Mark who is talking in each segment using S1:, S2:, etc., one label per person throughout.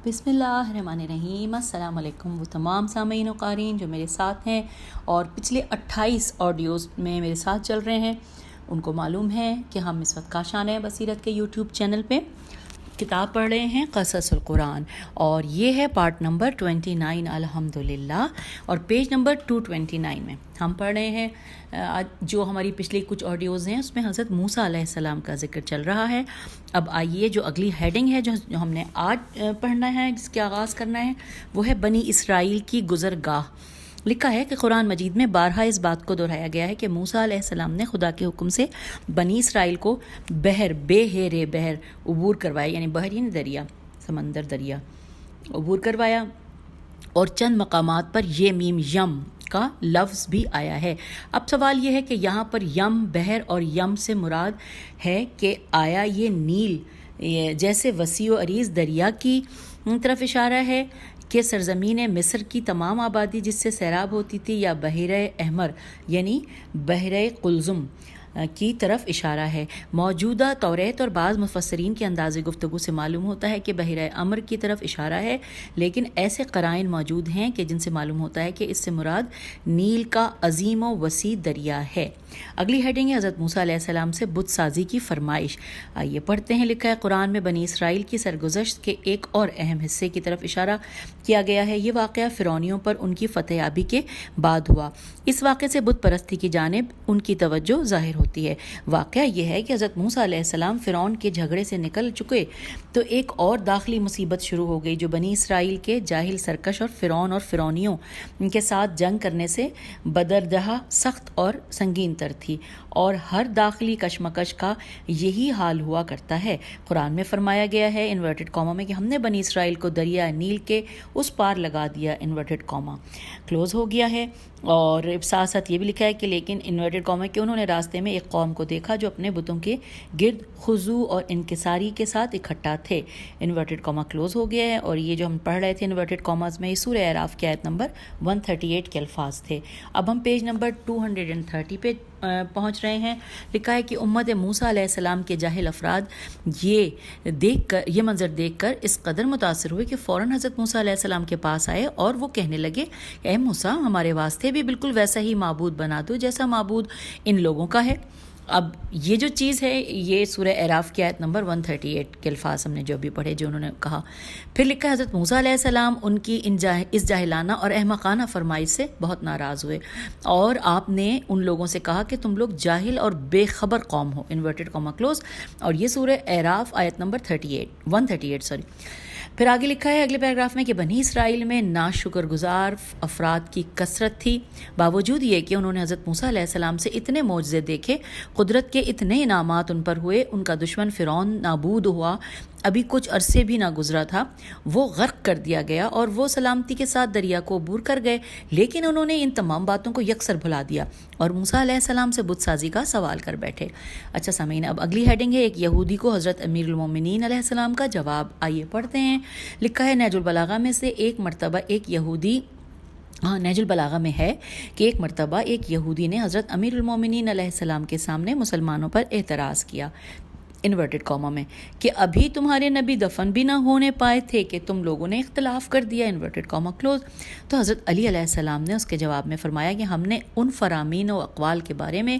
S1: بسم اللہ الرحمن الرحیم۔ السلام علیکم وہ تمام سامعین و قارئین جو میرے ساتھ ہیں اور پچھلے 28 آڈیوز میں میرے ساتھ چل رہے ہیں، ان کو معلوم ہے کہ ہم اس وقت کاشانۂ بصیرت کے یوٹیوب چینل پہ کتاب پڑھ رہے ہیں قصص القرآن، اور یہ ہے پارٹ نمبر 29 الحمدللہ، اور پیج نمبر 229 میں ہم پڑھ رہے ہیں۔ جو ہماری پچھلی کچھ آڈیوز ہیں اس میں حضرت موسیٰ علیہ السلام کا ذکر چل رہا ہے۔ اب آئیے جو اگلی ہیڈنگ ہے جو ہم نے آج پڑھنا ہے، جس کے آغاز کرنا ہے، وہ ہے بنی اسرائیل کی گزرگاہ۔ لکھا ہے کہ قرآن مجید میں بارہا اس بات کو دہرایا گیا ہے کہ موسیٰ علیہ السلام نے خدا کے حکم سے بنی اسرائیل کو بحر عبور کروایا، یعنی بحر یعنی دریا، سمندر، دریا عبور کروایا، اور چند مقامات پر یہ میم یم کا لفظ بھی آیا ہے۔ اب سوال یہ ہے کہ یہاں پر یم، بحر اور یم سے مراد ہے کہ آیا یہ نیل جیسے وسیع و عریض دریا کی طرف اشارہ ہے کہ سرزمین مصر کی تمام آبادی جس سے سیراب ہوتی تھی، یا بحیرہ احمر یعنی بحیرہ قلزم کی طرف اشارہ ہے؟ موجودہ توریت اور بعض مفسرین کے انداز گفتگو سے معلوم ہوتا ہے کہ بحیرہ امر کی طرف اشارہ ہے، لیکن ایسے قرائن موجود ہیں کہ جن سے معلوم ہوتا ہے کہ اس سے مراد نیل کا عظیم و وسیع دریا ہے۔ اگلی ہیڈنگ ہے حضرت موسیٰ علیہ السلام سے بت سازی کی فرمائش۔ آئیے پڑھتے ہیں۔ لکھا ہے قرآن میں بنی اسرائیل کی سرگزشت کے ایک اور اہم حصے کی طرف اشارہ کیا گیا ہے۔ یہ واقعہ فرعونیوں پر ان کی فتح یابی کے بعد ہوا۔ اس واقعے سے بت پرستی کی جانب ان کی توجہ ظاہر ہوتی ہے۔ واقعہ یہ ہے کہ حضرت موسیٰ علیہ السلام فرعون کے جھگڑے سے نکل چکے تو ایک اور داخلی مصیبت شروع ہو گئی جو بنی اسرائیل کے جاہل سرکش اور فرعون اور فرعونیوں کے ساتھ جنگ کرنے سے بدردہ سخت اور سنگین تر تھی، اور ہر داخلی کشمکش کا یہی حال ہوا کرتا ہے۔ قرآن میں فرمایا گیا ہے انورٹڈ کاما میں کہ ہم نے بنی اسرائیل کو دریا نیل کے اس پار لگا دیا، انورٹڈ کاما کلوز ہو گیا ہے۔ اور ساتھ ساتھ یہ بھی لکھا ہے کہ لیکن انورٹڈ کاما کہ انہوں نے راستے میں ایک قوم کو دیکھا جو اپنے بتوں کے گرد خضوع اور انکساری کے ساتھ اکٹھا تھے، انورٹڈ کاما کلوز ہو گیا ہے۔ اور یہ جو ہم پڑھ رہے تھے انورٹڈ کاماز میں، یہ سورہ اعراف کی آیت نمبر 138 کے الفاظ تھے۔ اب ہم پیج نمبر 230 پہ پہنچ رہے ہیں۔ لکھا ہے کہ امت موسیٰ علیہ السلام کے جاہل افراد یہ منظر دیکھ کر اس قدر متاثر ہوئے کہ فوراً حضرت موسیٰ علیہ السلام کے پاس آئے اور وہ کہنے لگے، اے موسیٰ، ہمارے واسطے بھی بالکل ویسا ہی معبود بنا دو جیسا معبود ان لوگوں کا ہے۔ اب یہ جو چیز ہے، یہ سورہ اعراف کی آیت نمبر 138 کے الفاظ ہم نے جو بھی پڑھے، جو انہوں نے کہا۔ پھر لکھا ہے حضرت موسیٰ علیہ السلام ان کی اس جاہلانہ اور احمقانہ فرمائش سے بہت ناراض ہوئے، اور آپ نے ان لوگوں سے کہا کہ تم لوگ جاہل اور بے خبر قوم ہو، انورٹڈ کاما کلوز۔ اور یہ سورہ اعراف آیت نمبر 138 پھر آگے لکھا ہے اگلے پیراگراف میں کہ بنی اسرائیل میں ناشکر گزار افراد کی کثرت تھی، باوجود یہ کہ انہوں نے حضرت موسیٰ علیہ السلام سے اتنے معجزے دیکھے، قدرت کے اتنے انعامات ان پر ہوئے، ان کا دشمن فرعون نابود ہوا، ابھی کچھ عرصے بھی نہ گزرا تھا، وہ غرق کر دیا گیا اور وہ سلامتی کے ساتھ دریا کو عبور کر گئے، لیکن انہوں نے ان تمام باتوں کو یکسر بھلا دیا اور موسیٰ علیہ السلام سے بت سازی کا سوال کر بیٹھے۔ اچھا سامعین، اب اگلی ہیڈنگ ہے ایک یہودی کو حضرت امیر المومنین علیہ السلام کا جواب۔ آئیے پڑھتے ہیں۔ لکھا ہے نہج البلاغہ میں سے ایک مرتبہ ایک یہودی نہج البلاغہ میں ہے کہ ایک مرتبہ ایک یہودی نے حضرت امیر المومنین علیہ السلام کے سامنے مسلمانوں پر اعتراض کیا، انورٹڈ کاما میں، کہ ابھی تمہارے نبی دفن بھی نہ ہونے پائے تھے کہ تم لوگوں نے اختلاف کر دیا، انورٹڈ کاما کلوز۔ تو حضرت علی علیہ السلام نے اس کے جواب میں فرمایا کہ ہم نے ان فرامین و اقوال کے بارے میں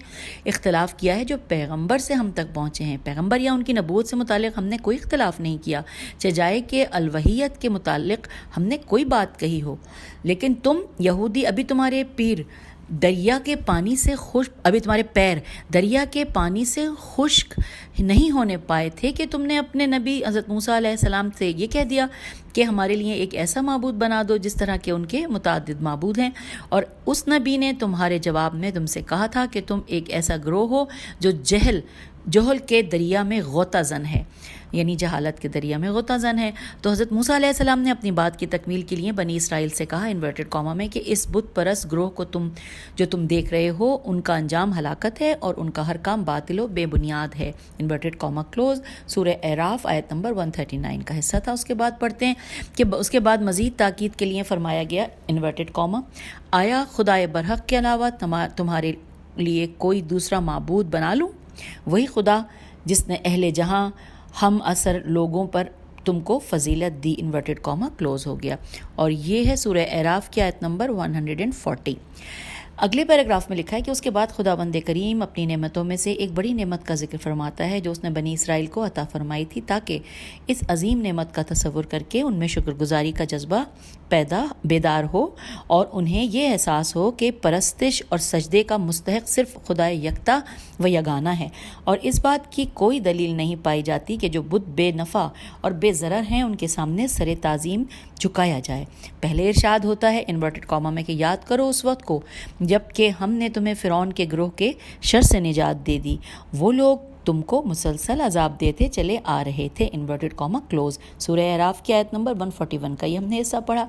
S1: اختلاف کیا ہے جو پیغمبر سے ہم تک پہنچے ہیں، پیغمبر یا ان کی نبوت سے متعلق ہم نے کوئی اختلاف نہیں کیا، چاہے کہ الوحیت کے متعلق ہم نے کوئی بات کہی ہو، لیکن تم یہودی ابھی تمہارے پیر دریا کے پانی سے خشک نہیں ہونے پائے تھے کہ تم نے اپنے نبی حضرت موسیٰ علیہ السلام سے یہ کہہ دیا کہ ہمارے لیے ایک ایسا معبود بنا دو جس طرح کے ان کے متعدد معبود ہیں، اور اس نبی نے تمہارے جواب میں تم سے کہا تھا کہ تم ایک ایسا گروہ ہو جو جہل کے دریا میں غوطہ زن ہے، یعنی جہالت کے دریا میں غوطہ زن ہے۔ تو حضرت موسیٰ علیہ السلام نے اپنی بات کی تکمیل کے لیے بنی اسرائیل سے کہا، انورٹڈ کاما میں، کہ اس بت پرست گروہ کو جو تم دیکھ رہے ہو، ان کا انجام ہلاکت ہے اور ان کا ہر کام باطل و بے بنیاد ہے، انورٹڈ کاما کلوز۔ سورہ اعراف آیت نمبر 139 کا حصہ تھا۔ اس کے بعد پڑھتے ہیں کہ اس کے بعد مزید تاکید کے لیے فرمایا گیا، انورٹڈ کاما، آیا خدائے برحق کے علاوہ تمہارے لیے کوئی دوسرا معبود بنا لوں؟ وہی خدا جس نے اہل جہاں ہم اثر لوگوں پر تم کو فضیلت دی، انورٹڈ کاما کلوز ہو گیا۔ اور یہ ہے سورہ اعراف کی آیت نمبر 140۔ اگلے پیراگراف میں لکھا ہے کہ اس کے بعد خداوند کریم اپنی نعمتوں میں سے ایک بڑی نعمت کا ذکر فرماتا ہے جو اس نے بنی اسرائیل کو عطا فرمائی تھی، تاکہ اس عظیم نعمت کا تصور کر کے ان میں شکر گزاری کا جذبہ بیدار ہو اور انہیں یہ احساس ہو کہ پرستش اور سجدے کا مستحق صرف خدا یکتا و یگانہ ہے، اور اس بات کی کوئی دلیل نہیں پائی جاتی کہ جو بت بے نفع اور بے ضرر ہیں ان کے سامنے سر تعظیم جھکایا جائے۔ پہلے ارشاد ہوتا ہے انورٹڈ کاما میں کہ یاد کرو اس وقت کو جب کہ ہم نے تمہیں فرعون کے گروہ کے شر سے نجات دے دی، وہ لوگ تم کو مسلسل عذاب دیتے چلے آ رہے تھے، انورٹڈ کاما کلوز۔ سورہ اعراف کی آیت نمبر 141 کا یہ ہم نے حصہ پڑھا۔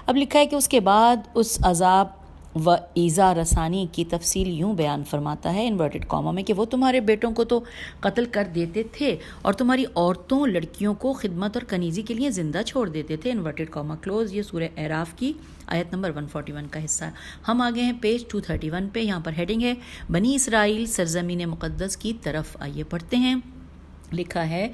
S1: اب لکھا ہے کہ اس کے بعد اس عذاب و ایذا رسانی کی تفصیل یوں بیان فرماتا ہے انورٹڈ کاما میں کہ وہ تمہارے بیٹوں کو تو قتل کر دیتے تھے اور تمہاری عورتوں لڑکیوں کو خدمت اور کنیزی کے لیے زندہ چھوڑ دیتے تھے، انورٹڈ کاما کلوز۔ یہ سورہ اعراف کی آیت نمبر 141 کا حصہ ہے۔ ہم آگے ہیں پیج 231 پہ، یہاں پر ہیڈنگ ہے بنی اسرائیل سرزمین مقدس کی طرف۔ آئیے پڑھتے ہیں۔ لکھا ہے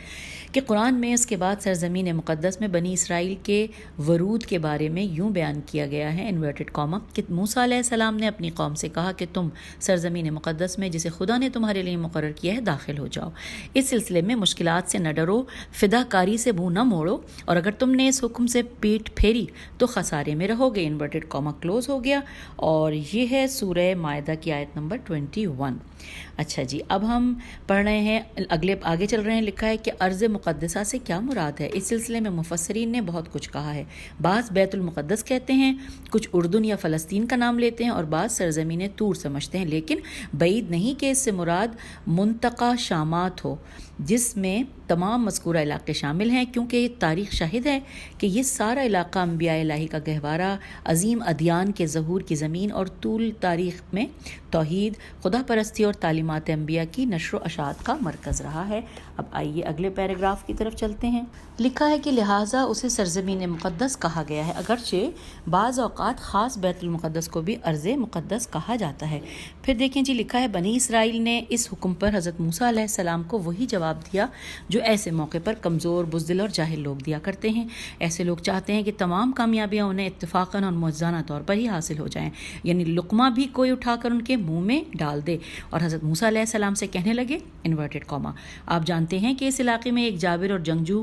S1: کہ قرآن میں اس کے بعد سرزمین مقدس میں بنی اسرائیل کے ورود کے بارے میں یوں بیان کیا گیا ہے انورٹڈ کاما کہ موسیٰ علیہ السلام نے اپنی قوم سے کہا کہ تم سرزمین مقدس میں جسے خدا نے تمہارے لیے مقرر کیا ہے داخل ہو جاؤ، اس سلسلے میں مشکلات سے نہ ڈرو، فدا کاری سے منہ نہ موڑو، اور اگر تم نے اس حکم سے پیٹ پھیری تو خسارے میں رہو گے، انورٹڈ کاما کلوز ہو گیا۔ اور یہ ہے سورہ مائدہ کی آیت نمبر 21۔ اچھا جی، اب ہم پڑھ رہے ہیں آگے چل رہے ہیں۔ لکھا ہے کہ ارض مقدسہ سے کیا مراد ہے؟ اس سلسلے میں مفسرین نے بہت کچھ کہا ہے۔ بعض بیت المقدس کہتے ہیں، کچھ اردن یا فلسطین کا نام لیتے ہیں، اور بعض سرزمین طور سمجھتے ہیں، لیکن بعید نہیں کہ اس سے مراد منطقہ شامات ہو جس میں تمام مذکورہ علاقے شامل ہیں، کیونکہ یہ تاریخ شاہد ہے کہ یہ سارا علاقہ انبیاء الہی کا گہوارہ، عظیم ادیان کے ظہور کی زمین اور طول تاریخ میں توحید، خدا پرستی اور تعلیمات انبیاء کی نشر و اشاعت کا مرکز رہا ہے۔ اب آئیے اگلے پیراگراف کی طرف چلتے ہیں۔ لکھا ہے کہ لہٰذا اسے سرزمین مقدس کہا گیا ہے، اگرچہ بعض اوقات خاص بیت المقدس کو بھی ارض مقدس کہا جاتا ہے۔ پھر دیکھیں جی، لکھا ہے بنی اسرائیل نے اس حکم پر حضرت موسیٰ علیہ السلام کو وہی جواب دیا جو ایسے موقع پر کمزور، بزدل اور جاہل لوگ دیا کرتے ہیں۔ ایسے لوگ چاہتے ہیں کہ تمام کامیابیاں انہیں اتفاقاً اور معجزانہ طور پر ہی حاصل ہو جائیں، یعنی لقمہ بھی کوئی اٹھا کر ان کے منہ میں ڈال دے، اور حضرت موسیٰ علیہ السلام سے کہنے لگے انورٹڈ کاما آپ جانتے ہیں کہ اس علاقے میں ایک جابر اور جنگجو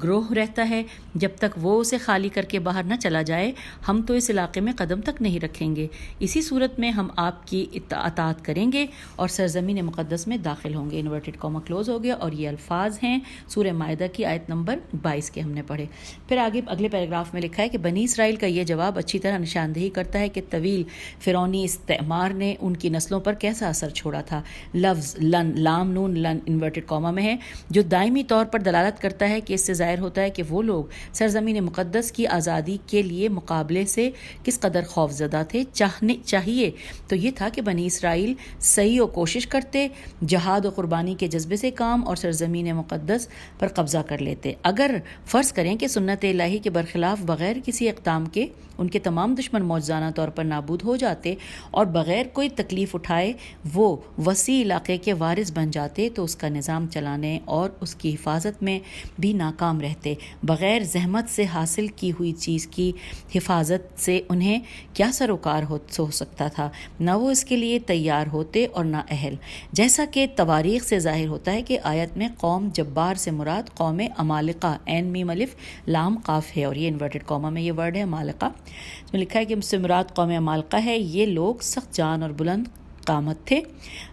S1: گروہ رہتا ہے، جب تک وہ اسے خالی کر کے باہر نہ چلا جائے ہم تو اس علاقے میں قدم تک نہیں رکھیں گے، اسی صورت میں ہم آپ کی اطاعت کریں گے اور سرزمین مقدس میں داخل ہوں گے، انورٹڈ کاما کلوز ہو گیا۔ اور یہ الفاظ ہیں سورہ مائدہ کی آیت نمبر 22 کے ہم نے پڑھے۔ پھر آگے اگلے پیراگراف میں لکھا ہے کہ بنی اسرائیل کا یہ جواب اچھی طرح نشاندہی کرتا ہے کہ طویل فرعونی استعمار نے ان کی نسلوں پر کیسا اثر چھوڑا تھا۔ لفظ لن، لام نون لن انورٹڈ کاما میں ہے، جو دائمی طور پر دلالت کرتا ہے کہ اس سے ظاہر ہوتا ہے کہ وہ لوگ سرزمین مقدس کی آزادی کے لیے مقابلے سے کس قدر خوف زدہ تھے۔ چاہیے تو یہ تھا کہ بنی اسرائیل صحیح و کوشش کرتے، جہاد و قربانی کے جذبے سے کام اور سرزمین مقدس پر قبضہ کر لیتے۔ اگر فرض کریں کہ سنت الہی کے برخلاف بغیر کسی اقدام کے ان کے تمام دشمن موجزانہ طور پر نابود ہو جاتے اور بغیر کوئی تکلیف اٹھائے وہ وسیع علاقے کے وارث بن جاتے تو اس کا نظام چلانے اور اس کی حفاظت میں بھی ناکام رہتے۔ بغیر زحمت سے حاصل کی ہوئی چیز کی حفاظت سے انہیں کیا سروکار ہو سکتا تھا؟ نہ وہ اس کے لیے تیار ہوتے اور نہ اہل، جیسا کہ تواریخ سے ظاہر ہوتا ہے کہ آیت میں قوم جبار سے مراد قوم عمالقہ، عین میم الف لام قاف ہے، اور یہ انورٹڈ کاما میں یہ ورڈ ہے عمالقہ، اس میں لکھا ہے کہ مجھ سے مراد قوم عمالقہ ہے۔ یہ لوگ سخت جان اور بلند قامت تھے،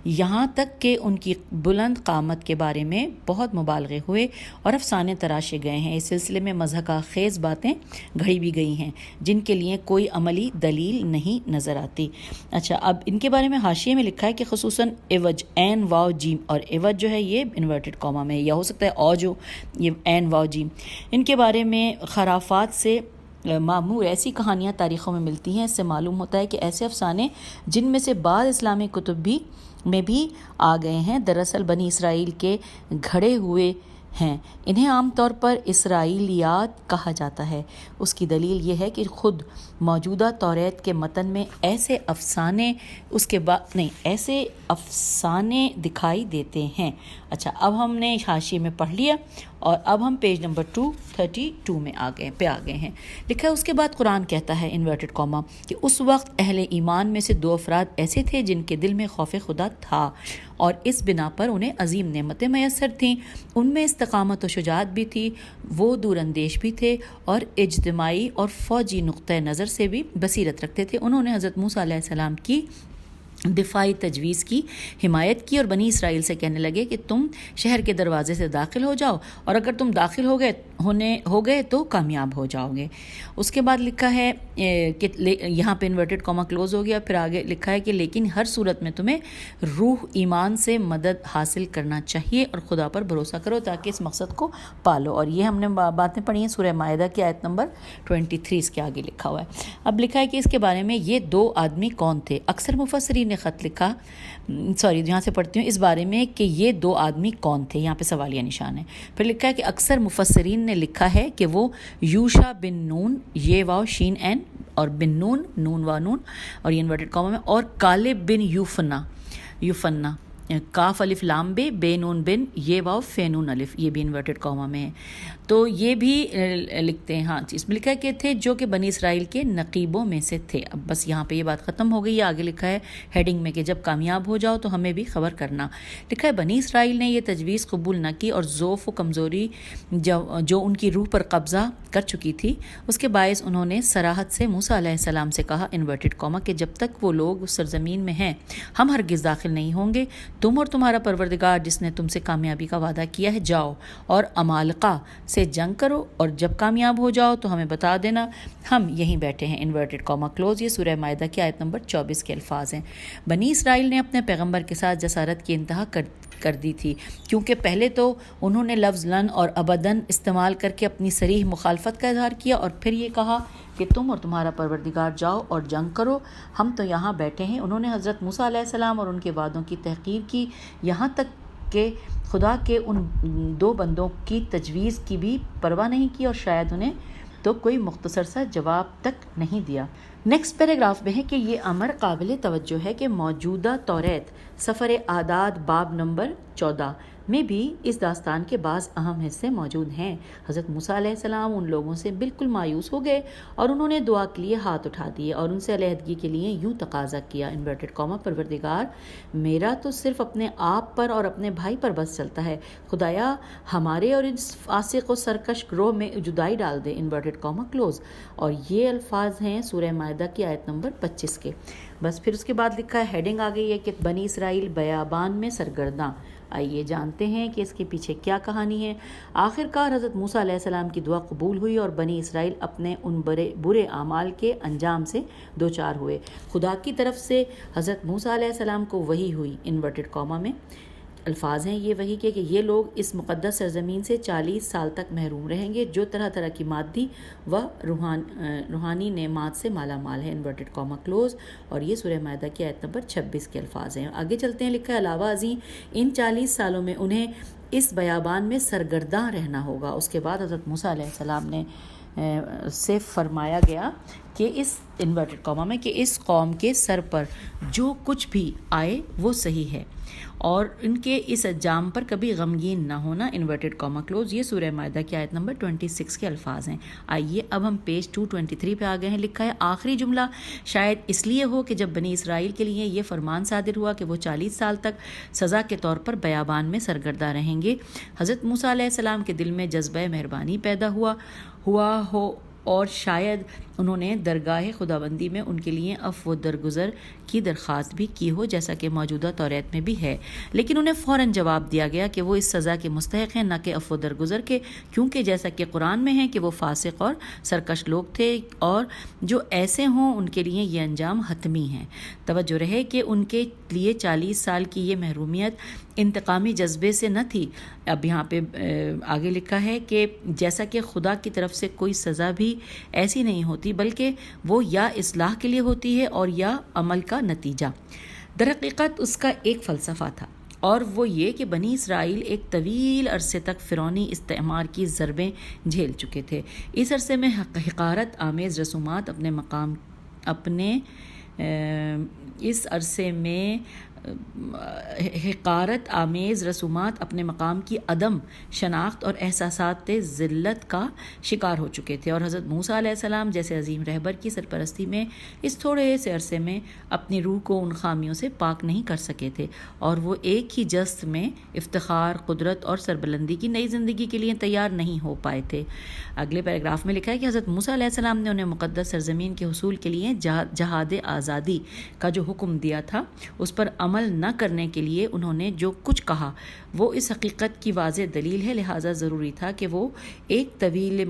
S1: یہاں تک کہ ان کی بلند قامت کے بارے میں بہت مبالغے ہوئے اور افسانے تراشے گئے ہیں۔ اس سلسلے میں مضحکہ خیز باتیں گھڑی بھی گئی ہیں جن کے لیے کوئی عملی دلیل نہیں نظر آتی۔ اچھا، اب ان کے بارے میں حاشیے میں لکھا ہے کہ خصوصاً عوج، عین واو جیم، اور عوج جو ہے یہ انورٹڈ کاما میں، یا ہو سکتا ہے او جو یہ عین واو جیم، ان کے بارے میں خرافات سے معمور ایسی کہانیاں تاریخوں میں ملتی ہیں۔ اس سے معلوم ہوتا ہے کہ ایسے افسانے جن میں سے بعض اسلامی کتب میں بھی آ گئے ہیں، دراصل بنی اسرائیل کے گھڑے ہوئے ہیں۔ انہیں عام طور پر اسرائیلیات کہا جاتا ہے۔ اس کی دلیل یہ ہے کہ خود موجودہ توریت کے متن میں ایسے افسانے دکھائی دیتے ہیں۔ اچھا، اب ہم نے حاشیے میں پڑھ لیا اور اب ہم پیج نمبر 232 میں آ گئے ہیں۔ لکھا ہے اس کے بعد قرآن کہتا ہے انورٹڈ کاما کہ اس وقت اہل ایمان میں سے 2 افراد ایسے تھے جن کے دل میں خوف خدا تھا اور اس بنا پر انہیں عظیم نعمتیں میسر تھیں۔ ان میں استقامت و شجاعت بھی تھی، وہ دور اندیش بھی تھے اور اجتماعی اور فوجی نقطۂ نظر سے بھی بصیرت رکھتے تھے۔ انہوں نے حضرت موسیٰ علیہ السلام کی دفاعی تجویز کی حمایت کی اور بنی اسرائیل سے کہنے لگے کہ تم شہر کے دروازے سے داخل ہو جاؤ اور اگر تم داخل ہو گئے تو کامیاب ہو جاؤ گے۔ اس کے بعد لکھا ہے کہ یہاں پہ انورٹڈ کاما کلوز ہو گیا، پھر آگے لکھا ہے کہ لیکن ہر صورت میں تمہیں روح ایمان سے مدد حاصل کرنا چاہیے اور خدا پر بھروسہ کرو تاکہ اس مقصد کو پالو۔ اور یہ ہم نے باتیں پڑھی ہیں سورہ مائدہ کی آیت نمبر 23 اس کے آگے لکھا ہوا ہے۔ اب لکھا ہے کہ اس کے بارے میں یہ 2 آدمی کون تھے۔ اکثر مفسرین نے خط لکھا، یہاں سے پڑھتی ہوں، اس بارے میں کہ یہ 2 آدمی کون تھے، یہاں پہ سوالیہ نشان ہے۔ پھر لکھا ہے کہ اکثر مفسرین نے لکھا ہے کہ وہ یوشا بن نون، یہ واو شین این اور بن نون نون وا نون اور یہ انورٹڈ کاما میں، اور کالب بن یوفنا کاف الف لام بے نون بن یہ واو فینون الف، یہ بھی انورٹڈ کاما میں ہے۔ تو یہ بھی لکھتے ہیں، ہاں اس میں لکھا ہے کہ تھے جو کہ بنی اسرائیل کے نقیبوں میں سے تھے۔ اب بس یہاں پہ یہ بات ختم ہو گئی ہے۔ آگے لکھا ہے ہیڈنگ میں کہ جب کامیاب ہو جاؤ تو ہمیں بھی خبر کرنا۔ لکھا ہے بنی اسرائیل نے یہ تجویز قبول نہ کی اور ضعف و کمزوری جو ان کی روح پر قبضہ کر چکی تھی اس کے باعث انہوں نے صراحت سے موسیٰ علیہ السلام سے کہا انورٹڈ کاما کہ جب تک وہ لوگ اس سرزمین میں ہیں ہم ہرگز داخل نہیں ہوں گے۔ تم اور تمہارا پروردگار جس نے تم سے کامیابی کا وعدہ کیا ہے جاؤ اور عمالقہ سے جنگ کرو اور جب کامیاب ہو جاؤ تو ہمیں بتا دینا، ہم یہیں بیٹھے ہیں۔ انورٹڈ کاما کلوز، یہ سورہ مائدہ کی آیت نمبر 24 کے الفاظ ہیں۔ بنی اسرائیل نے اپنے پیغمبر کے ساتھ جسارت کی انتہا کر دی تھی، کیونکہ پہلے تو انہوں نے لفظ لن اور ابدن استعمال کر کے اپنی صریح مخالفت کا اظہار کیا اور پھر یہ کہا کہ تم اور تمہارا پروردگار جاؤ اور جنگ کرو، ہم تو یہاں بیٹھے ہیں۔ انہوں نے حضرت موسیٰ علیہ السلام اور ان کے وعدوں کی تحقیر کی، یہاں تک کہ خدا کے ان 2 بندوں کی تجویز کی بھی پرواہ نہیں کی اور شاید انہیں تو کوئی مختصر سا جواب تک نہیں دیا۔ نیکسٹ پیراگراف میں ہے کہ یہ امر قابل توجہ ہے کہ موجودہ توریت سفر اعداد باب نمبر 14 میں بھی اس داستان کے بعض اہم حصے موجود ہیں۔ حضرت موسیٰ علیہ السلام ان لوگوں سے بالکل مایوس ہو گئے اور انہوں نے دعا کے لیے ہاتھ اٹھا دیے اور ان سے علیحدگی کے لیے یوں تقاضا کیا انورٹڈ کاما پروردگار میرا تو صرف اپنے آپ پر اور اپنے بھائی پر بس چلتا ہے، خدایا ہمارے اور اس فاسق و سرکش گروہ میں جدائی ڈال دے انورٹڈ کاما کلوز۔ اور یہ الفاظ ہیں سورہ مائدہ کی آیت نمبر 25 کے۔ بس پھر اس کے بعد لکھا ہے ہیڈنگ آ گئی ہے کہ بنی اسرائیل بیابان میں سرگرداں۔ آئیے جانتے ہیں کہ اس کے پیچھے کیا کہانی ہے۔ آخر کار حضرت موسیٰ علیہ السلام کی دعا قبول ہوئی اور بنی اسرائیل اپنے ان برے اعمال کے انجام سے دوچار ہوئے۔ خدا کی طرف سے حضرت موسیٰ علیہ السلام کو وحی ہوئی، انورٹڈ کاما میں الفاظ ہیں یہ وحی کہ یہ لوگ اس مقدس سرزمین سے 40 سال تک محروم رہیں گے جو طرح طرح کی مادی و روحانی نعمات سے مالا مال ہے، انورٹڈ کاما کلوز۔ اور یہ سورہ مائدہ کی آیت نمبر 26 کے الفاظ ہیں۔ آگے چلتے ہیں، لکھا ہے علاوہ ازیں ان 40 سالوں میں انہیں اس بیابان میں سرگرداں رہنا ہوگا۔ اس کے بعد حضرت موسیٰ علیہ السلام نے سے فرمایا گیا کہ اس انورٹڈ کاما میں کہ اس قوم کے سر پر جو کچھ بھی آئے وہ صحیح ہے اور ان کے اس انجام پر کبھی غمگین نہ ہونا، انورٹڈ کاما کلوز۔ یہ سورہ مائدہ کی آیت نمبر 26 کے الفاظ ہیں۔ آئیے اب ہم پیج 223 پہ آ گئے ہیں۔ لکھا ہے آخری جملہ شاید اس لیے ہو کہ جب بنی اسرائیل کے لیے یہ فرمان صادر ہوا کہ وہ 40 سال تک سزا کے طور پر بیابان میں سرگرداں رہیں گے، حضرت موسیٰ علیہ السلام کے دل میں جذبہ مہربانی پیدا ہوا ہو اور شاید انہوں نے درگاہ خداوندی میں ان کے لیے عفو و درگزر کی درخواست بھی کی ہو جیسا کہ موجودہ توریت میں بھی ہے، لیکن انہیں فوراً جواب دیا گیا کہ وہ اس سزا کے مستحق ہیں نہ کہ عفو و درگزر کے، کیونکہ جیسا کہ قرآن میں ہے کہ وہ فاسق اور سرکش لوگ تھے اور جو ایسے ہوں ان کے لیے یہ انجام حتمی ہیں۔ توجہ رہے کہ ان کے لیے 40 سال کی یہ محرومیت انتقامی جذبے سے نہ تھی۔ اب یہاں پہ آگے لکھا ہے کہ جیسا کہ خدا کی طرف سے کوئی سزا بھی ایسی نہیں ہوتی بلکہ وہ یا اصلاح کے لیے ہوتی ہے اور یا عمل کا نتیجہ۔ در حقیقت اس کا ایک فلسفہ تھا، اور وہ یہ کہ بنی اسرائیل ایک طویل عرصے تک فرعونی استعمار کی ضربیں جھیل چکے تھے۔ اس عرصے میں حقارت آمیز رسومات اپنے مقام کی عدم شناخت اور احساسات ذلت کا شکار ہو چکے تھے، اور حضرت موسیٰ علیہ السلام جیسے عظیم رہبر کی سرپرستی میں اس تھوڑے سے عرصے میں اپنی روح کو ان خامیوں سے پاک نہیں کر سکے تھے، اور وہ ایک ہی جست میں افتخار، قدرت اور سربلندی کی نئی زندگی کے لیے تیار نہیں ہو پائے تھے۔ اگلے پیراگراف میں لکھا ہے کہ حضرت موسیٰ علیہ السلام نے انہیں مقدس سرزمین کے حصول کے لیے جہاد آزادی کا جو حکم دیا تھا اس پر عمل نہ کرنے کے لیے انہوں نے جو کچھ کہا وہ اس حقیقت کی واضح دلیل ہے، لہٰذا ضروری تھا کہ وہ ایک طویل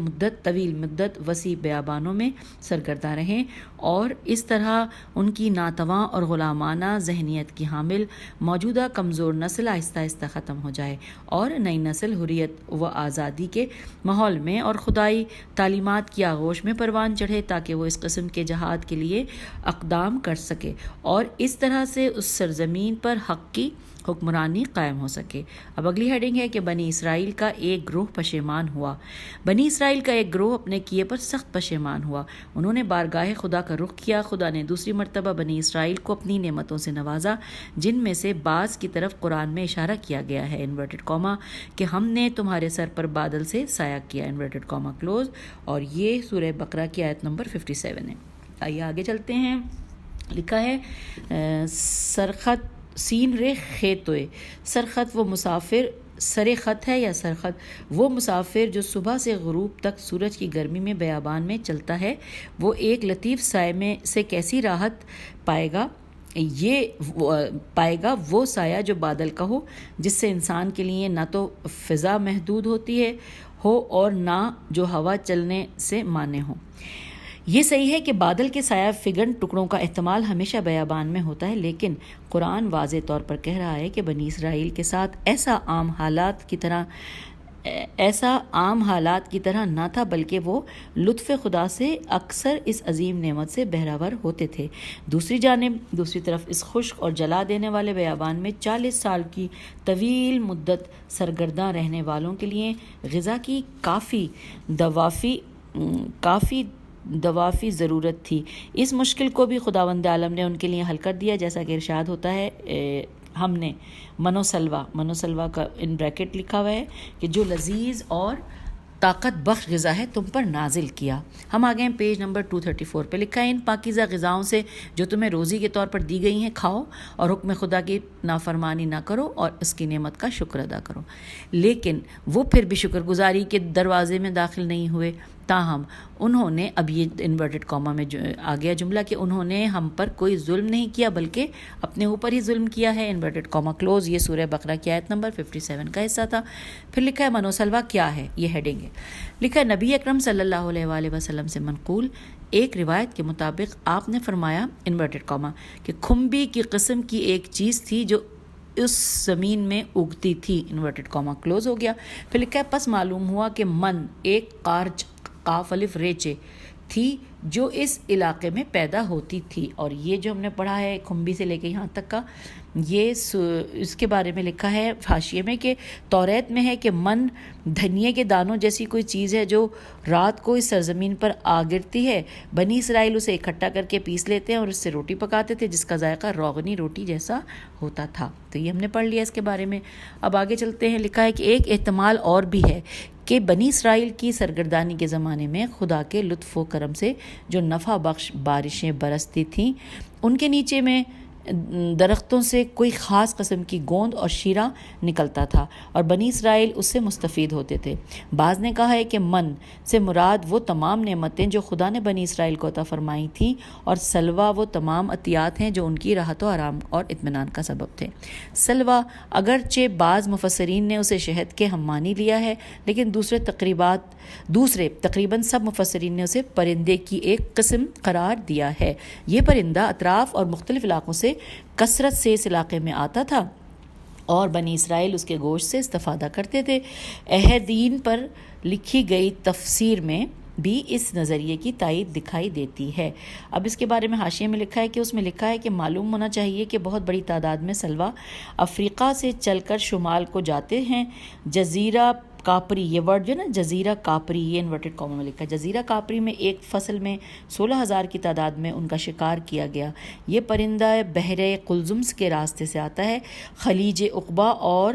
S1: مدت وسیع بیابانوں میں سرگردہ رہیں، اور اس طرح ان کی ناتواں اور غلامانہ ذہنیت کی حامل موجودہ کمزور نسل آہستہ آہستہ ختم ہو جائے اور نئی نسل حریت و آزادی کے ماحول میں اور خدائی تعلیمات کی آغوش میں پروان چڑھے، تاکہ وہ اس قسم کے جہاد کے لیے اقدام کر سکے اور اس طرح سے اس سرزمین پر حق کی حکمرانی قائم ہو سکے۔ اب اگلی ہیڈنگ ہے کہ بنی اسرائیل کا ایک گروہ پشیمان ہوا۔ بنی اسرائیل کا ایک گروہ اپنے کیے پر سخت پشیمان ہوا۔ انہوں نے بارگاہ خدا کا رخ کیا۔ خدا نے دوسری مرتبہ بنی اسرائیل کو اپنی نعمتوں سے نوازا، جن میں سے بعض کی طرف قرآن میں اشارہ کیا گیا ہے انورٹڈ کاما کہ ہم نے تمہارے سر پر بادل سے سایہ کیا انورٹڈ کاما کلوز، اور یہ سورہ بقرہ کی آیت نمبر 57 ہے۔ آئیے آگے چلتے ہیں۔ لکھا ہے سرخط سین رے خیتوئے، سرخط وہ مسافر، سر خط ہے یا سرخط وہ مسافر جو صبح سے غروب تک سورج کی گرمی میں بیابان میں چلتا ہے، وہ ایک لطیف سائے میں سے کیسی راحت پائے گا وہ سایہ جو بادل کا ہو، جس سے انسان کے لیے نہ تو فضا محدود ہوتی ہو اور نہ جو ہوا چلنے سے مانع ہو۔ یہ صحیح ہے کہ بادل کے سایہ فگن ٹکڑوں کا احتمال ہمیشہ بیابان میں ہوتا ہے، لیکن قرآن واضح طور پر کہہ رہا ہے کہ بنی اسرائیل کے ساتھ ایسا عام حالات کی طرح نہ تھا، بلکہ وہ لطف خدا سے اکثر اس عظیم نعمت سے بہرہور ہوتے تھے۔ دوسری طرف اس خشک اور جلا دینے والے بیابان میں 40 سال کی طویل مدت سرگرداں رہنے والوں کے لیے غذا کی کافی دوافی ضرورت تھی۔ اس مشکل کو بھی خداوند عالم نے ان کے لیے حل کر دیا، جیسا کہ ارشاد ہوتا ہے ہم نے منوسلوا کا ان بریکٹ لکھا ہوا ہے کہ جو لذیذ اور طاقت بخش غذا ہے تم پر نازل کیا۔ ہم آگئے ہیں پیج نمبر 234 پہ۔ لکھا ہے ان پاکیزہ غذاؤں سے جو تمہیں روزی کے طور پر دی گئی ہیں کھاؤ، اور حکم خدا کی نافرمانی نہ کرو اور اس کی نعمت کا شکر ادا کرو۔ لیکن وہ پھر بھی شکر گزاری کے دروازے میں داخل نہیں ہوئے، تاہم انہوں نے، اب یہ انورٹڈ کاما میں آ گیا جملہ کہ انہوں نے ہم پر کوئی ظلم نہیں کیا بلکہ اپنے اوپر ہی ظلم کیا ہے انورٹڈ کاما کلوز۔ یہ سورہ بقرہ کی آیت نمبر 57 کا حصہ تھا۔ پھر لکھا ہے منوسلوا کیا ہے، یہ ہیڈنگ ہے۔ لکھا ہے نبی اکرم صلی اللہ علیہ وآلہ وسلم سے منقول ایک روایت کے مطابق آپ نے فرمایا انورٹڈ کاما کہ کھمبی کی قسم کی ایک چیز تھی جو اس زمین میں اگتی تھی، انورٹڈ کاما کلوز ہو گیا۔ پھر لکھا ہے پس معلوم ہوا کہ من ایک قارچ قاف الف ریچے تھی جو اس علاقے میں پیدا ہوتی تھی، اور یہ جو ہم نے پڑھا ہے کھمبی سے لے کے یہاں تک کا، یہ اس کے بارے میں لکھا ہے حاشیے میں کہ توریت میں ہے کہ من دھنیے کے دانوں جیسی کوئی چیز ہے جو رات کو اس سرزمین پر آ گرتی ہے۔ بنی اسرائیل اسے اکٹھا کر کے پیس لیتے ہیں اور اس سے روٹی پکاتے تھے جس کا ذائقہ روغنی روٹی جیسا ہوتا تھا۔ تو یہ ہم نے پڑھ لیا اس کے بارے میں۔ اب آگے چلتے ہیں۔ لکھا ہے کہ ایک احتمال اور بھی ہے کہ بنی اسرائیل کی سرگردانی کے زمانے میں خدا کے لطف و کرم سے جو نفع بخش بارشیں برستی تھیں، ان کے نیچے میں درختوں سے کوئی خاص قسم کی گوند اور شیرہ نکلتا تھا اور بنی اسرائیل اس سے مستفید ہوتے تھے۔ بعض نے کہا ہے کہ من سے مراد وہ تمام نعمتیں جو خدا نے بنی اسرائیل کو عطا فرمائی تھیں، اور سلوہ وہ تمام عطیات ہیں جو ان کی راحت و آرام اور اطمینان کا سبب تھے۔ سلوہ اگرچہ بعض مفسرین نے اسے شہد کے ہم مانی لیا ہے، لیکن دوسرے تقریباً سب مفسرین نے اسے پرندے کی ایک قسم قرار دیا ہے۔ یہ پرندہ اطراف اور مختلف علاقوں سے کثرت سے اس علاقے میں آتا تھا اور بنی اسرائیل اس کے گوشت سے استفادہ کرتے تھے۔ احدین پر لکھی گئی تفسیر میں بھی اس نظریے کی تائید دکھائی دیتی ہے۔ اب اس کے بارے میں حاشیے میں لکھا ہے کہ اس میں لکھا ہے کہ معلوم ہونا چاہیے کہ بہت بڑی تعداد میں سلوا افریقہ سے چل کر شمال کو جاتے ہیں۔ جزیرہ کاپری، یہ ورڈ جو نا جزیرہ کاپری، یہ انورٹڈ کاما میں لکھا ہے، جزیرہ کاپری میں ایک فصل میں 16,000 کی تعداد میں ان کا شکار کیا گیا۔ یہ پرندہ بحر قلزمس کے راستے سے آتا ہے، خلیج عقبہ اور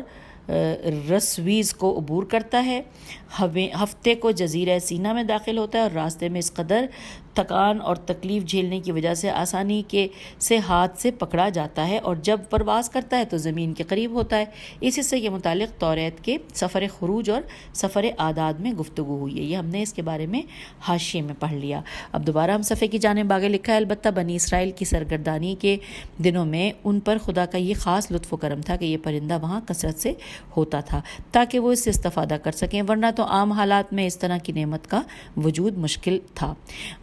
S1: رسویز کو عبور کرتا ہے، ہفتے کو جزیرہ سینا میں داخل ہوتا ہے اور راستے میں اس قدر تھکان اور تکلیف جھیلنے کی وجہ سے آسانی سے ہاتھ سے پکڑا جاتا ہے، اور جب پرواز کرتا ہے تو زمین کے قریب ہوتا ہے۔ اس حصے کے متعلق توریت کے سفر خروج اور سفر اعداد میں گفتگو ہوئی ہے، یہ ہم نے اس کے بارے میں حاشیے میں پڑھ لیا۔ اب دوبارہ ہم صفحے کی جانب آگے لکھا ہے، البتہ بنی اسرائیل کی سرگردانی کے دنوں میں ان پر خدا کا یہ خاص لطف و کرم تھا کہ یہ پرندہ وہاں کثرت سے ہوتا تھا تاکہ وہ اس سے استفادہ کر سکیں، ورنہ تو عام حالات میں اس طرح کی نعمت کا وجود مشکل تھا۔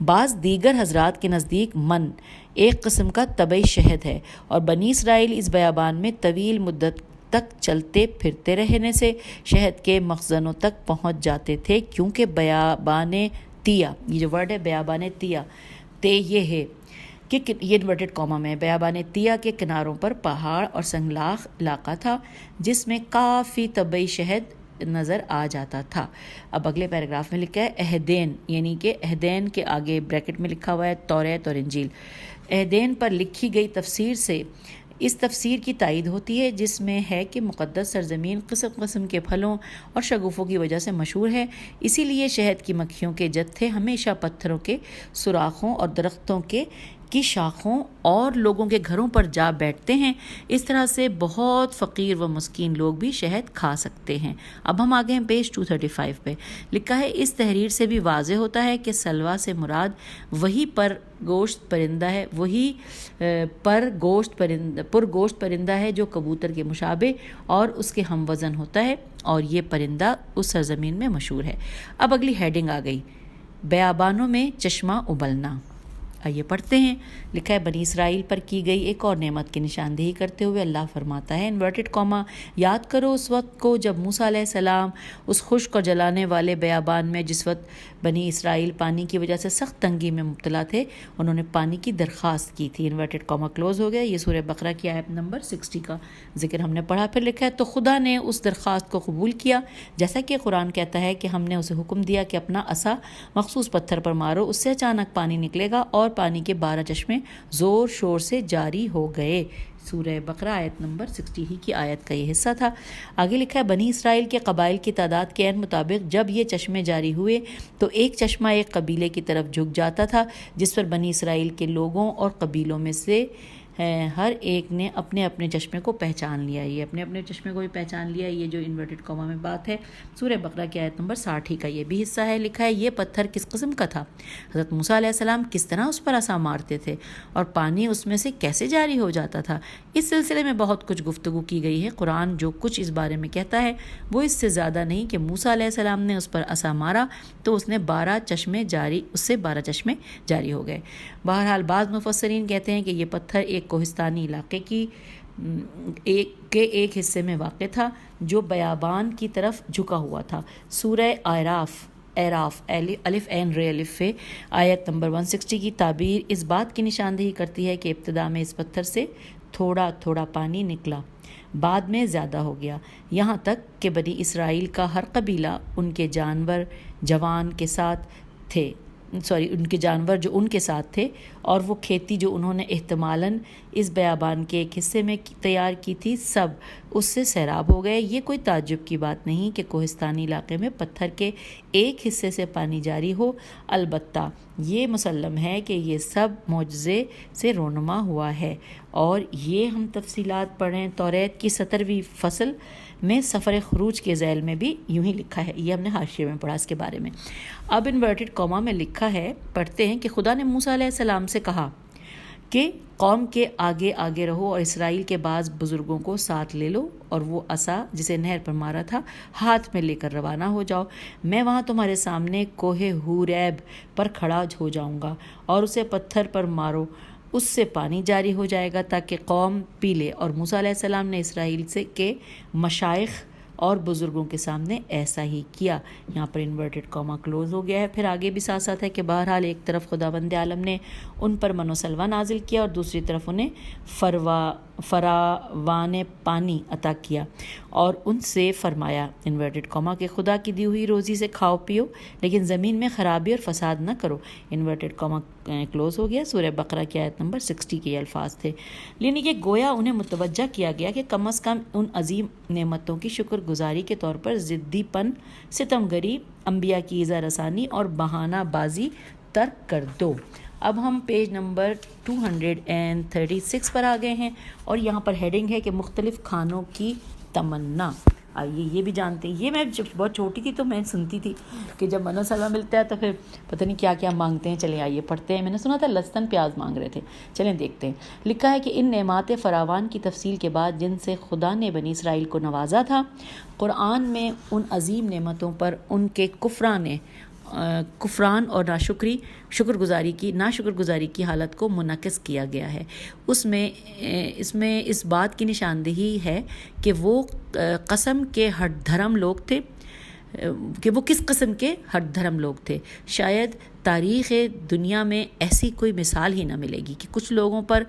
S1: بعض دیگر حضرات کے نزدیک من ایک قسم کا طبعی شہد ہے، اور بنی اسرائیل اس بیابان میں طویل مدت تک چلتے پھرتے رہنے سے شہد کے مخزنوں تک پہنچ جاتے تھے، کیونکہ بیابان تیا، یہ جو ورڈ ہے بیابان تیا، یہ ہے کہ یہ انورٹڈ کاما میں بیابان تیا کے کناروں پر پہاڑ اور سنگلاخ علاقہ تھا جس میں کافی طبعی شہد نظر آ جاتا تھا۔ اب اگلے پیراگراف میں لکھا ہے عہدین، یعنی کہ عہدین کے آگے بریکٹ میں لکھا ہوا ہے توریت اور انجیل۔ عہدین پر لکھی گئی تفسیر سے اس تفسیر کی تائید ہوتی ہے جس میں ہے کہ مقدس سرزمین قسم قسم کے پھلوں اور شگوفوں کی وجہ سے مشہور ہے، اسی لیے شہد کی مکھیوں کے جتھے ہمیشہ پتھروں کے سوراخوں اور درختوں کی شاخوں اور لوگوں کے گھروں پر جا بیٹھتے ہیں۔ اس طرح سے بہت فقیر و مسکین لوگ بھی شہد کھا سکتے ہیں۔ اب ہم آگے ہیں پیج 235 پہ لکھا ہے، اس تحریر سے بھی واضح ہوتا ہے کہ سلوا سے مراد وہی پر گوشت پرندہ ہے جو کبوتر کے مشابہ اور اس کے ہم وزن ہوتا ہے، اور یہ پرندہ اس سرزمین میں مشہور ہے۔ اب اگلی ہیڈنگ آ گئی، بیابانوں میں چشمہ ابلنا۔ آئیے پڑھتے ہیں، لکھا ہے بنی اسرائیل پر کی گئی ایک اور نعمت کی نشاندہی کرتے ہوئے اللہ فرماتا ہے، انورٹڈ کاما، یاد کرو اس وقت کو جب موسیٰ علیہ السلام اس خشک اور جلانے والے بیابان میں، جس وقت بنی اسرائیل پانی کی وجہ سے سخت تنگی میں مبتلا تھے، انہوں نے پانی کی درخواست کی تھی۔ انورٹڈ کاما کلوز ہو گیا۔ یہ سورہ بقرہ کی آیت نمبر 60 کا ذکر ہم نے پڑھا۔ پھر لکھا ہے، تو خدا نے اس درخواست کو قبول کیا، جیسا کہ قرآن کہتا ہے کہ ہم نے اسے حکم دیا کہ اپنا عصا مخصوص پتھر پر مارو، اس سے اچانک پانی نکلے گا، اور پانی کے 12 چشمے زور شور سے جاری ہو گئے۔ سورہ بقرہ آیت نمبر 60 ہی کی آیت کا یہ حصہ تھا۔ آگے لکھا ہے، بنی اسرائیل کے قبائل کی تعداد کے عین مطابق جب یہ چشمے جاری ہوئے تو ایک چشمہ ایک قبیلے کی طرف جھک جاتا تھا، جس پر بنی اسرائیل کے لوگوں اور قبیلوں میں سے ہر ایک نے اپنے اپنے چشمے کو پہچان لیا۔ یہ اپنے اپنے چشمے کو بھی پہچان لیا، یہ جو انورٹڈ کاما میں بات ہے سورہ بقرہ کی آیت نمبر 60 ہی کا یہ بھی حصہ ہے۔ لکھا ہے، یہ پتھر کس قسم کا تھا، حضرت موسیٰ علیہ السلام کس طرح اس پر عصا مارتے تھے، اور پانی اس میں سے کیسے جاری ہو جاتا تھا۔ اس سلسلے میں بہت کچھ گفتگو کی گئی ہے۔ قرآن جو کچھ اس بارے میں کہتا ہے وہ اس سے زیادہ نہیں کہ موسیٰ علیہ السلام نے اس پر عصا مارا تو اس سے 12 چشمے جاری ہو گئے۔ بہرحال بعض مفسرین کہتے ہیں کہ یہ پتھر ایک کوہستانی علاقے کے ایک حصے میں واقع تھا جو بیابان کی طرف جھکا ہوا تھا۔ سورہ اعراف الف عین رے الف فے آیت نمبر 160 کی تعبیر اس بات کی نشاندہی کرتی ہے کہ ابتدا میں اس پتھر سے تھوڑا تھوڑا پانی نکلا، بعد میں زیادہ ہو گیا، یہاں تک کہ بنی اسرائیل کا ہر قبیلہ ان کے جانور جو ان کے ساتھ تھے اور وہ کھیتی جو انہوں نے احتمالاً اس بیابان کے ایک حصے میں تیار کی تھی، سب اس سے سیراب ہو گئے۔ یہ کوئی تعجب کی بات نہیں کہ کوہستانی علاقے میں پتھر کے ایک حصے سے پانی جاری ہو، البتہ یہ مسلم ہے کہ یہ سب معجزے سے رونما ہوا ہے، اور یہ ہم تفصیلات پڑھیں توریت کی 17ویں فصل میں سفر خروج کے ذیل میں بھی یوں ہی لکھا ہے، یہ ہم نے حاشیے میں پڑھا اس کے بارے میں۔ اب انورٹڈ کاما میں لکھا ہے، پڑھتے ہیں کہ خدا نے موسیٰ علیہ السلام سے کہا کہ قوم کے آگے آگے رہو اور اسرائیل کے بعض بزرگوں کو ساتھ لے لو، اور وہ عصا جسے نہر پر مارا تھا ہاتھ میں لے کر روانہ ہو جاؤ۔ میں وہاں تمہارے سامنے کوہ ہوریب پر کھڑا ہو جاؤں گا، اور اسے پتھر پر مارو، اس سے پانی جاری ہو جائے گا تاکہ قوم پی لے۔ اور موسیٰ علیہ السلام نے اسرائیل کے مشائخ اور بزرگوں کے سامنے ایسا ہی کیا. یہاں پر انورٹڈ کاما کلوز ہو گیا ہے. پھر آگے بھی ساتھ ساتھ ہے کہ بہرحال ایک طرف خداوند عالم نے ان پر من و سلوہ نازل کیا اور دوسری طرف انہیں فراوان پانی عطا کیا اور ان سے فرمایا انورٹڈ کاما کہ خدا کی دی ہوئی روزی سے کھاؤ پیو لیکن زمین میں خرابی اور فساد نہ کرو. انورٹڈ کاما کلوز ہو گیا. سورہ بقرہ کی آیت نمبر 60 کے یہ الفاظ تھے. یعنی کہ گویا انہیں متوجہ کیا گیا کہ کم از کم ان عظیم نعمتوں کی شکر گزاری کے طور پر ضدی پن، ستم گری، انبیاء کی ایذا رسانی اور بہانہ بازی ترک کر دو. اب ہم پیج نمبر 236 پر آ گئے ہیں اور یہاں پر ہیڈنگ ہے کہ مختلف کھانوں کی تمنا. آئیے یہ بھی جانتے ہیں. یہ میں جب بہت چھوٹی تھی تو میں سنتی تھی کہ جب من و سلوہ ملتا ہے تو پھر پتہ نہیں کیا کیا مانگتے ہیں. چلیں آئیے پڑھتے ہیں. میں نے سنا تھا لہسن پیاز مانگ رہے تھے. چلیں دیکھتے ہیں. لکھا ہے کہ ان نعمات فراوان کی تفصیل کے بعد جن سے خدا نے بنی اسرائیل کو نوازا تھا، قرآن میں ان عظیم نعمتوں پر ان کے کفران اور شکر گزاری کی حالت کو منعکس کیا گیا ہے. اس میں اس بات کی نشاندہی ہے کہ وہ قسم کے ہٹ دھرم لوگ تھے کہ وہ کس قسم کے ہٹ دھرم لوگ تھے. شاید تاریخ دنیا میں ایسی کوئی مثال ہی نہ ملے گی کہ کچھ لوگوں پر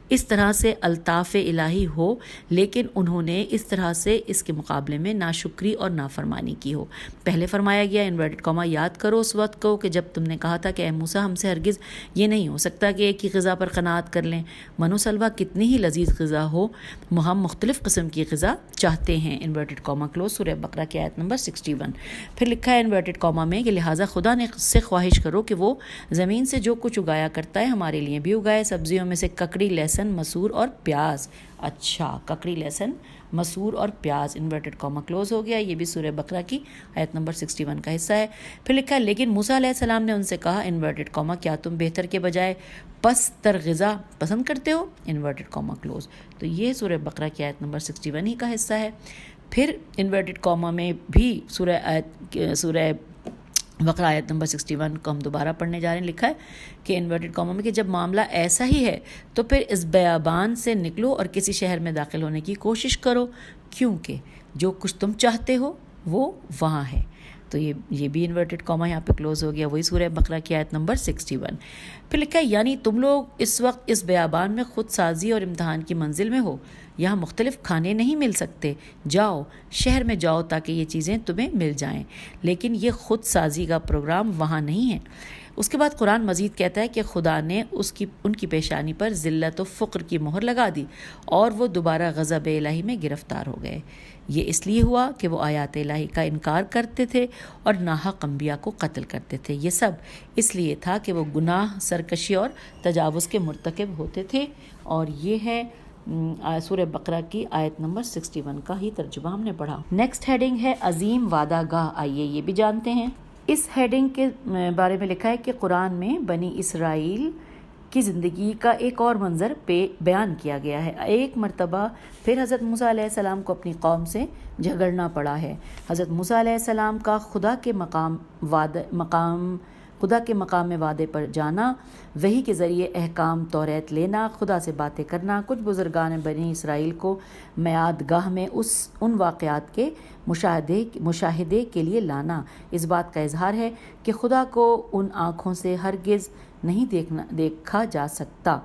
S1: اس طرح سے الطاف الہی ہو لیکن انہوں نے اس طرح سے اس کے مقابلے میں ناشکری اور نافرمانی کی ہو. پہلے فرمایا گیا انورٹڈ کاما یاد کرو اس وقت کو کہ جب تم نے کہا تھا کہ اے موسیٰ ہم سے ہرگز یہ نہیں ہو سکتا کہ ایک ہی غذا پر قناعت کر لیں. من و سلوہ کتنی ہی لذیذ غذا ہو، ہم مختلف قسم کی غذا چاہتے ہیں. Inverted comma close. سورہ بقرہ کی آیت نمبر 61. پھر لکھا ہے انورٹڈ کاما میں کہ لہٰذا خدا نے سے خواہش کرو کہ وہ زمین سے جو کچھ اگایا کرتا ہے ہمارے لیے بھی اگائے. سبزیوں میں سے ککڑی، لہسن، مسور اور پیاز. اچھا، ککڑی، لہسن، مسور اور پیاز. انورٹڈ کاما کلوز ہو گیا. یہ بھی سورہ بقرہ کی آیت نمبر 61 کا حصہ ہے. پھر لکھا ہے لیکن موسیٰ علیہ السلام نے ان سے کہا انورٹڈ کاما کیا تم بہتر کے بجائے پس تر غذا پسند کرتے ہو؟ Inverted comma close. تو یہ سورہ بقرہ کی آیت نمبر 61 ہی کا حصہ ہے. پھر انورٹڈ کاما میں بھی سورہ بقرہ آیت نمبر 61 کو ہم دوبارہ پڑھنے جا رہے ہیں. لکھا ہے کہ انورٹڈ کاما میں کہ جب معاملہ ایسا ہی ہے تو پھر اس بیابان سے نکلو اور کسی شہر میں داخل ہونے کی کوشش کرو کیونکہ جو کچھ تم چاہتے ہو وہ وہاں ہے. تو یہ بھی انورٹڈ کاما یہاں پہ کلوز ہو گیا. وہی سورہ بقرہ کی آیت نمبر 61. پھر لکھا ہے یعنی تم لوگ اس وقت اس بیابان میں خود سازی اور امتحان کی منزل میں ہو. یہاں مختلف کھانے نہیں مل سکتے. جاؤ شہر میں جاؤ تاکہ یہ چیزیں تمہیں مل جائیں. لیکن یہ خود سازی کا پروگرام وہاں نہیں ہے. اس کے بعد قرآن مزید کہتا ہے کہ خدا نے ان کی پیشانی پر ذلت و فقر کی مہر لگا دی اور وہ دوبارہ غضب الہی میں گرفتار ہو گئے. یہ اس لیے ہوا کہ وہ آیات الہی کا انکار کرتے تھے اور ناحق انبیاء کو قتل کرتے تھے. یہ سب اس لیے تھا کہ وہ گناہ، سرکشی اور تجاوز کے مرتکب ہوتے تھے. اور یہ ہے سورہ بقرہ کی آیت نمبر 61 کا ہی ترجمہ ہم نے پڑھا. نیکسٹ ہیڈنگ ہے عظیم وعدہ گاہ. آئیے یہ بھی جانتے ہیں. اس ہیڈنگ کے بارے میں لکھا ہے کہ قرآن میں بنی اسرائیل کی زندگی کا ایک اور منظر بیان کیا گیا ہے. ایک مرتبہ پھر حضرت موسیٰ علیہ السلام کو اپنی قوم سے جھگڑنا پڑا ہے. حضرت موسیٰ علیہ السلام کا خدا کے مقام میں وعدے پر جانا، وحی کے ذریعے احکام توریت لینا، خدا سے باتیں کرنا، کچھ بزرگان بنی اسرائیل کو میعاد گاہ میں ان واقعات کے مشاہدے کے لیے لانا. اس بات کا اظہار ہے کہ خدا کو ان آنکھوں سے ہرگز نہیں دیکھا جا سکتا.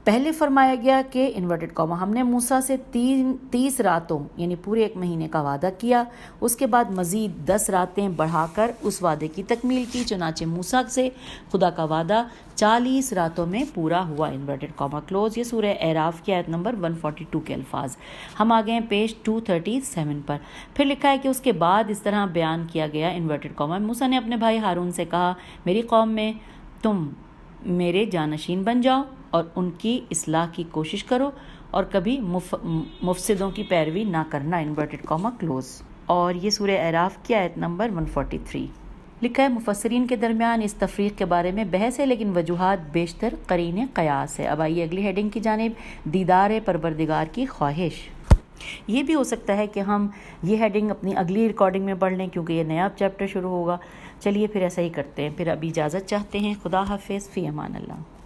S1: پہلے فرمایا گیا کہ انورٹڈ کاما ہم نے موسیٰ سے 30 راتوں یعنی پورے 1 مہینے کا وعدہ کیا. اس کے بعد مزید 10 راتیں بڑھا کر اس وعدے کی تکمیل کی. چنانچہ موسیٰ سے خدا کا وعدہ 40 راتوں میں پورا ہوا. Inverted comma close. یہ سورہ اعراف کی آیت نمبر 142 کے الفاظ. ہم آ گئے ہیں پیج 237 پر. پھر لکھا ہے کہ اس کے بعد اس طرح بیان کیا گیا انورٹڈ کاما موسیٰ نے اپنے بھائی ہارون سے کہا میری قوم میں تم میرے جانشین بن جاؤ اور ان کی اصلاح کی کوشش کرو اور کبھی مفسدوں کی پیروی نہ کرنا. Inverted comma close. اور یہ سورہ اعراف کی آیت نمبر 143. لکھا ہے مفسرین کے درمیان اس تفریق کے بارے میں بحث ہے لیکن وجوہات بیشتر قرین قیاس ہے. اب آئیے اگلی ہیڈنگ کی جانب. دیدار پروردگار کی خواہش. یہ بھی ہو سکتا ہے کہ ہم یہ ہیڈنگ اپنی اگلی ریکارڈنگ میں پڑھ لیں کیونکہ یہ نیا چیپٹر شروع ہوگا. چلیے پھر ایسا ہی کرتے ہیں. پھر ابھی اجازت چاہتے ہیں. خدا حافظ. فی امان اللہ.